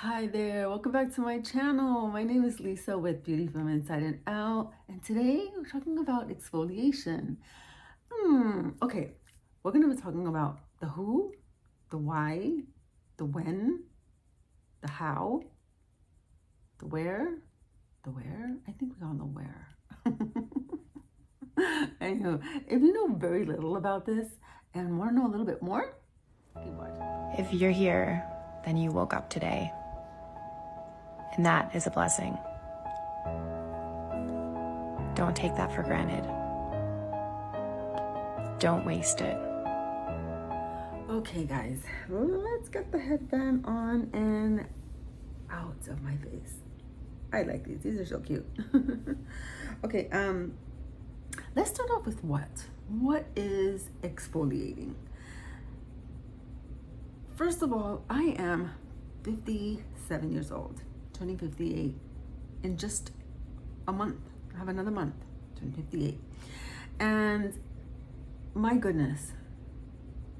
Hi there, welcome back to my channel. My name is Lisa with Beauty from Inside and Out, and today we're talking about exfoliation. Okay, we're going to be talking about the who, the why, the when, the how, the where, I think we all know where. Anywho, if you know very little about this and want to know a little bit more, keep watching. If you're here, then you woke up today. And that is a blessing. Don't take that for granted. Don't waste it. Okay, guys, let's get the headband on and out of my face. I like these. These are so cute. Okay, let's start off with what? What is exfoliating? First of all, I am 57 years old. Turning 58 in just a month. I have another month, turn 58. And my goodness,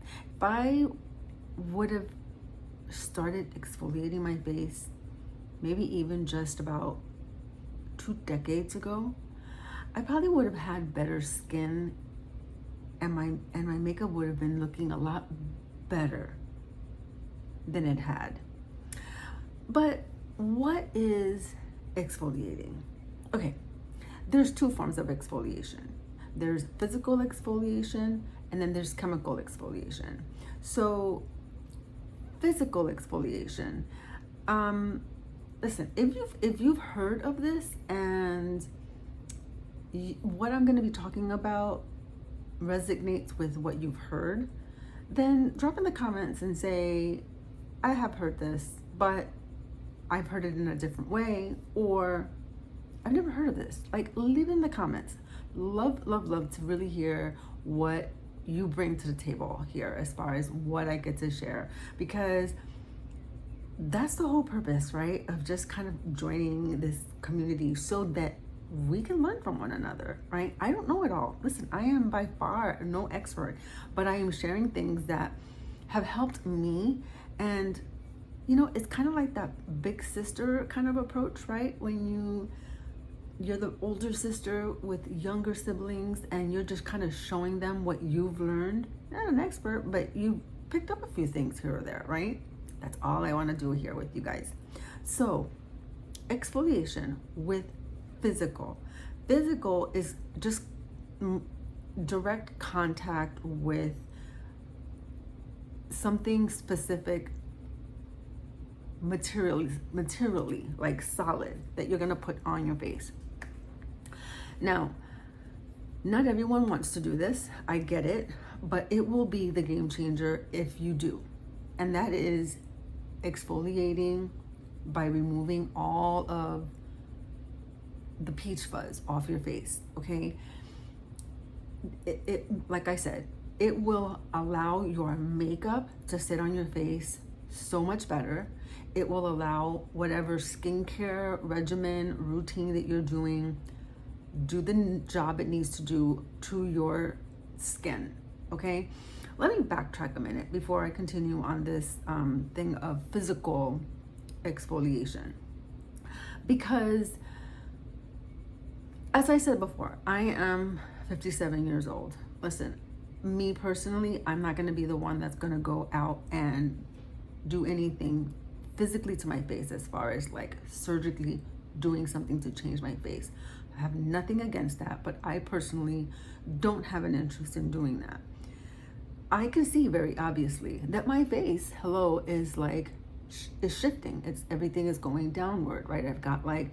if I would have started exfoliating my face, maybe even just about 2 decades ago, I probably would have had better skin and my makeup would have been looking a lot better than it had. But what is exfoliating? Okay, there's 2 forms of exfoliation. There's physical exfoliation and then there's chemical exfoliation. So physical exfoliation, listen, if you've heard of this and what I'm going to be talking about resonates with what you've heard, then drop in the comments and say, I have heard this, but I've heard it in a different way, or I've never heard of this. Like, leave in the comments. Love to really hear what you bring to the table here as far as what I get to share, because that's the whole purpose, right? Of just kind of joining this community so that we can learn from one another, right? I don't know it all. Listen, I am by far no expert, but I am sharing things that have helped me. And you know, it's kind of like that big sister kind of approach, right? When you're the older sister with younger siblings and you're just kind of showing them what you've learned. You're not an expert, but you picked up a few things here or there, right? That's all I want to do here with you guys. So exfoliation with physical. Physical is just direct contact with something specific materially, like solid, that you're gonna put on your face. Now, not everyone wants to do this, I get it, but it will be the game changer if you do. And that is exfoliating by removing all of the peach fuzz off your face, okay? It like I said, it will allow your makeup to sit on your face so much better. It will allow whatever skincare regimen, routine that you're doing, do the job it needs to do to your skin, okay? Let me backtrack a minute before I continue on this thing of physical exfoliation. Because, as I said before, I am 57 years old. Listen, me personally, I'm not gonna be the one that's gonna go out and do anything physically to my face as far as like surgically doing something to change my face. I have nothing against that, but I personally don't have an interest in doing that. I can see very obviously that my face, is shifting. Everything is going downward, right? I've got like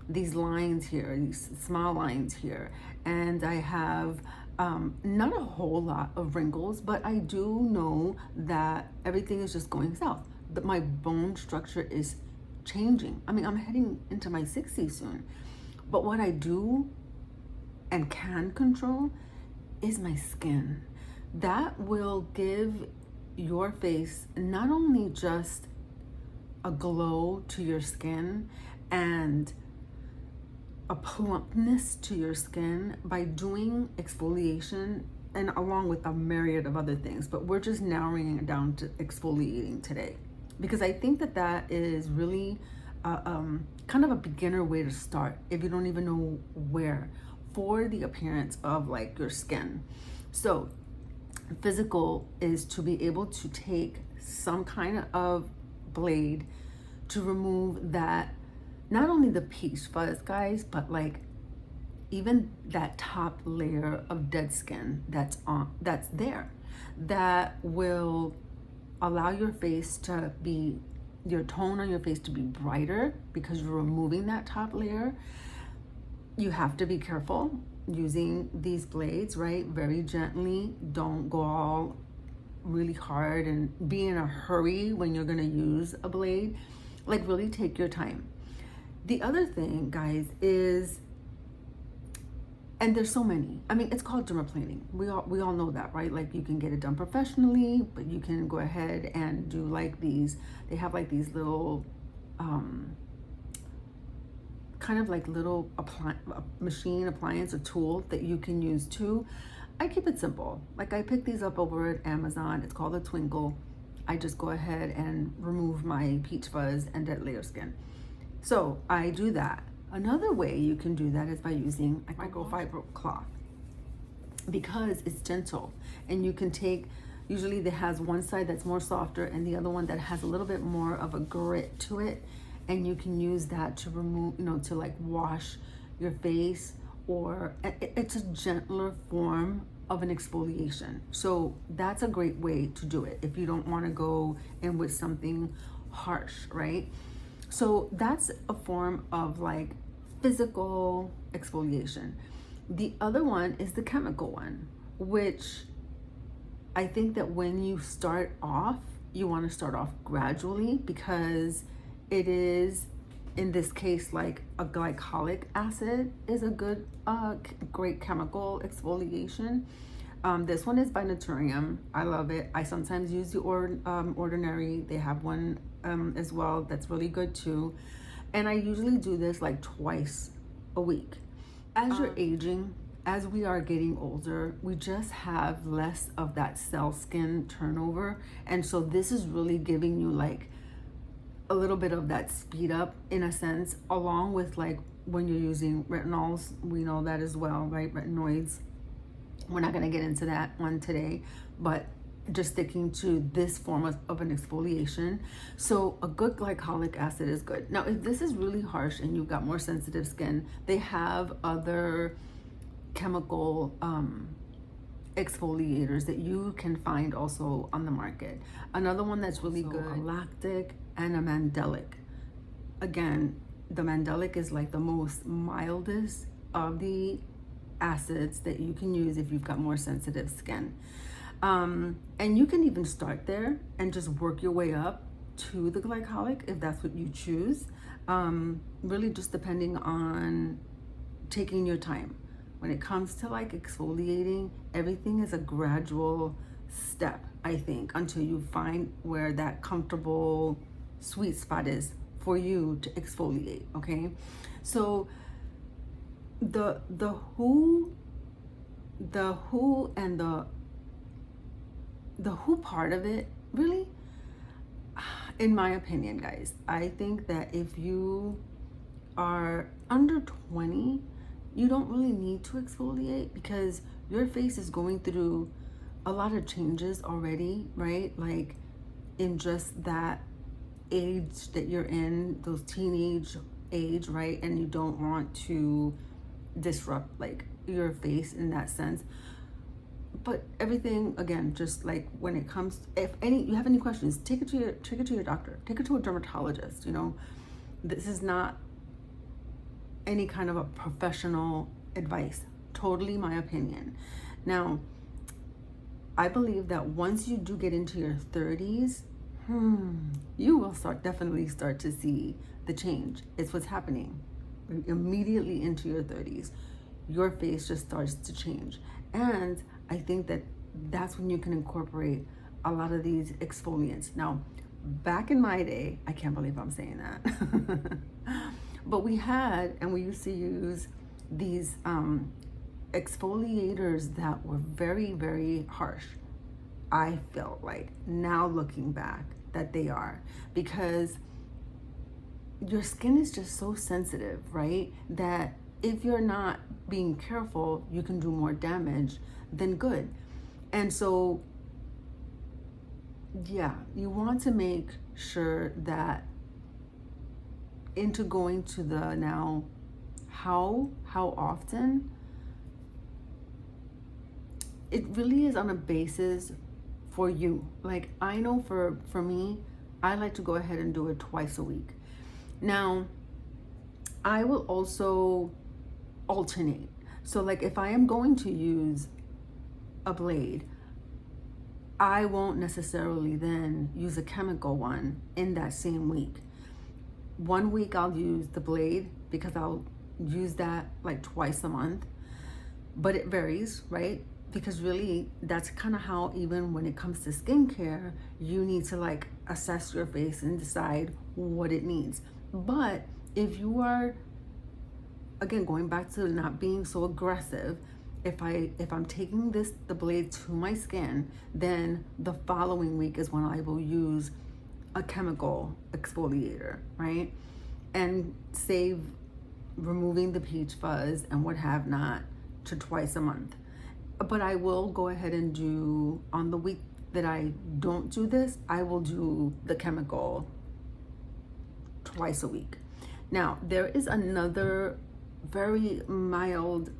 these lines here, these small lines here, and I have not a whole lot of wrinkles, but I do know that everything is just going south. That my bone structure is changing. I mean, I'm heading into my 60s soon, but what I do and can control is my skin. That will give your face not only just a glow to your skin and a plumpness to your skin by doing exfoliation, and along with a myriad of other things, but we're just narrowing it down to exfoliating today because I think that that is really kind of a beginner way to start if you don't even know where, for the appearance of like your skin. So physical is to be able to take some kind of blade to remove that, not only the peach fuzz, guys, but like even that top layer of dead skin that's there, that will allow your face to be, your tone on your face to be brighter, because you're removing that top layer. You have to be careful using these blades, right? Very gently. Don't go all really hard and be in a hurry when you're gonna use a blade. Like, really take your time. The other thing, guys, is, and there's so many. I mean, it's called dermaplaning. We all know that, right? Like, you can get it done professionally, but you can go ahead and do like these. They have like these little, kind of like little machine appliance or tool that you can use too. I keep it simple. Like, I picked these up over at Amazon. It's called a Twinkle. I just go ahead and remove my peach fuzz and dead layer skin. So I do that. Another way you can do that is by using a microfiber cloth, because it's gentle, and you can take, usually it has one side that's more softer and the other one that has a little bit more of a grit to it, and you can use that to remove, to like wash your face, or it's a gentler form of an exfoliation. So that's a great way to do it if you don't want to go in with something harsh, right? So that's a form of like physical exfoliation. The other one is the chemical one, which I think that when you start off, you want to start off gradually, because it is, in this case, like a glycolic acid is a good, great chemical exfoliation. This one is by Naturium. I love it. I sometimes use the Ordinary. They have one as well that's really good too. And I usually do this like twice a week. As you're aging, as we are getting older, we just have less of that cell skin turnover. And so this is really giving you like a little bit of that speed up, in a sense, along with like when you're using retinols. We know that as well, right? Retinoids. We're not going to get into that one today, but just sticking to this form of an exfoliation. So a good glycolic acid is good. Now, if this is really harsh and you've got more sensitive skin, they have other chemical exfoliators that you can find also on the market. Another one that's really good, a lactic and a mandelic. Again, the mandelic is like the most mildest of the acids that you can use if you've got more sensitive skin. And you can even start there and just work your way up to the glycolic if that's what you choose. Really just depending on taking your time. When it comes to like exfoliating, everything is a gradual step, I think, until you find where that comfortable sweet spot is for you to exfoliate, okay? So the who and the who part of it, really, in my opinion, guys, I think that if you are under 20, you don't really need to exfoliate, because your face is going through a lot of changes already, right? Like, in just that age that you're in, those teenage age, right? And you don't want to disrupt like your face in that sense. But everything, again, just like when it comes, if you have any questions, take it to your doctor, take it to a dermatologist. This is not any kind of a professional advice, totally my opinion. Now, I believe that once you do get into your 30s, you will definitely start to see the change. It's what's happening immediately into your 30s. Your face just starts to change. And I think that that's when you can incorporate a lot of these exfoliants. Now, back in my day, I can't believe I'm saying that, but we used to use these exfoliators that were very, very harsh. I felt like, now looking back, that they are, because your skin is just so sensitive, right? That if you're not being careful, you can do more damage than good. And so, yeah, you want to make sure that into going to the now, how often, it really is on a basis for you. Like, I know for me, I like to go ahead and do it twice a week. Now, I will also alternate. So like if I am going to use a blade, I won't necessarily then use a chemical one in that same week. One week I'll use the blade because I'll use that like twice a month, but it varies, right? Because really that's kind of how, even when it comes to skincare, you need to like assess your face and decide what it needs. But if you are, again, going back to not being so aggressive, if I'm taking the blade to my skin, then the following week is when I will use a chemical exfoliator, right? And save removing the peach fuzz and what have not to twice a month. But I will go ahead and do, on the week that I don't do this, I will do the chemical twice a week. Now, there is another very mild,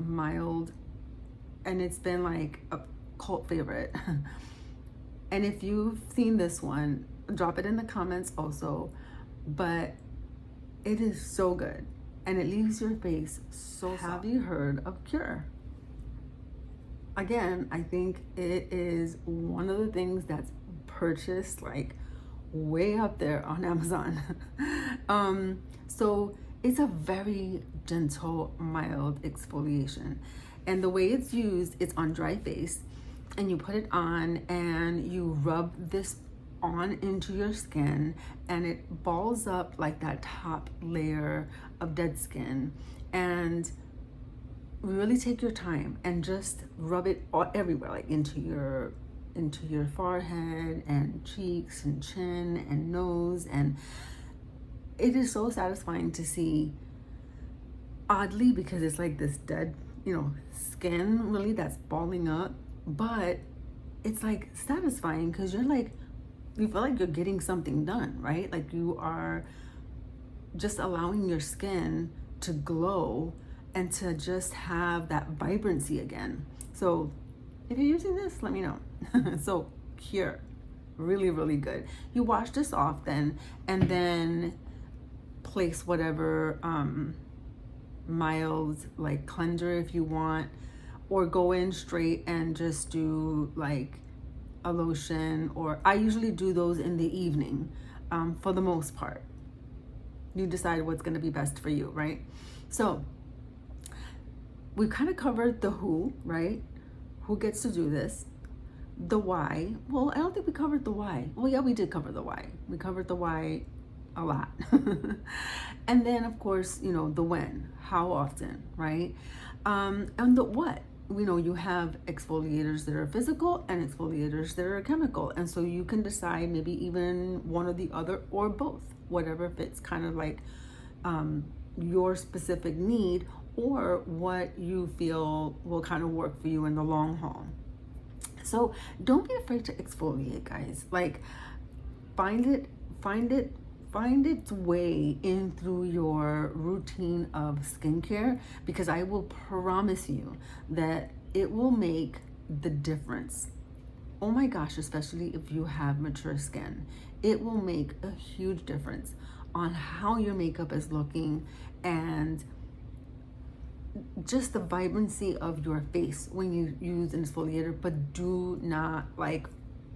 and it's been like a cult favorite. And if you've seen this one, drop it in the comments also. But it is so good, and it leaves your face so soft. Have you heard of Cure? Again, I think it is one of the things that's purchased like way up there on Amazon. So it's a very gentle, mild exfoliation. And the way it's used, it's on dry face, and you put it on and you rub this on into your skin, and it balls up like that top layer of dead skin. And really take your time and just rub it all everywhere, like into your forehead and cheeks and chin and nose. And it is so satisfying to see, oddly, because it's like this dead, skin really that's balling up, but it's like satisfying because you're like, you feel like you're getting something done, right? Like you are just allowing your skin to glow and to just have that vibrancy again. So if you're using this, let me know. So Cure, really, really good. You wash this off then, and then place whatever mild like cleanser if you want, or go in straight and just do like a lotion, or I usually do those in the evening for the most part. You decide what's going to be best for you, right? So we kind of covered the who, right? Who gets to do this? The why. Well, I don't think we covered the why. Well, yeah, we did cover the why. We covered the why a lot. And then, of course, the when, how often, right? And the what. We know you have exfoliators that are physical and exfoliators that are chemical. And so you can decide maybe even one or the other, or both, whatever fits kind of like your specific need, or what you feel will kind of work for you in the long haul. So don't be afraid to exfoliate, guys. Like find its way in through your routine of skincare, because I will promise you that it will make the difference. Oh my gosh, especially if you have mature skin, it will make a huge difference on how your makeup is looking and just the vibrancy of your face when you use an exfoliator. But do not like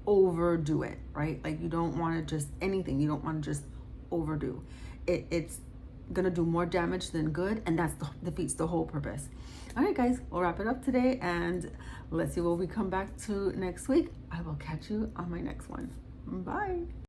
overdo it, right? Like you don't want to just anything, you don't want to just overdo it. It's gonna do more damage than good, and that's defeats the whole purpose. All right, guys, we'll wrap it up today, and let's see what we come back to next week. I will catch you on my next one. Bye.